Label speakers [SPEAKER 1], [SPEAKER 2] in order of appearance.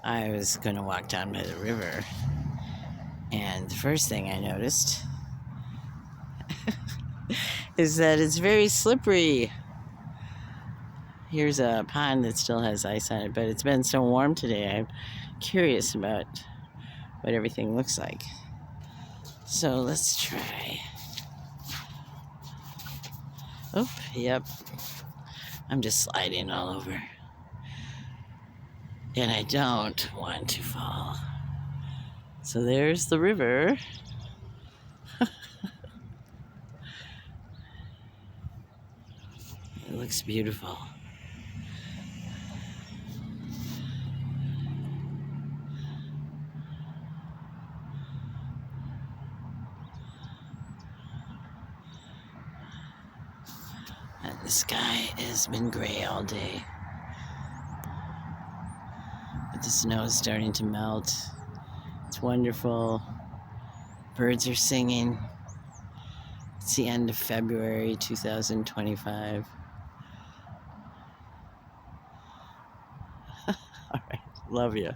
[SPEAKER 1] I was going to walk down by the river, and the first thing I noticed is that it's very slippery. Here's a pond that still has ice on it, but it's been so warm today, I'm curious about what everything looks like. So let's try. Oh, yep. I'm just sliding all over. And I don't want to fall. So there's the river. It looks beautiful. And the sky has been gray all day. But the snow is starting to melt. It's wonderful. Birds are singing. It's the end of February 2025. All right. Love you.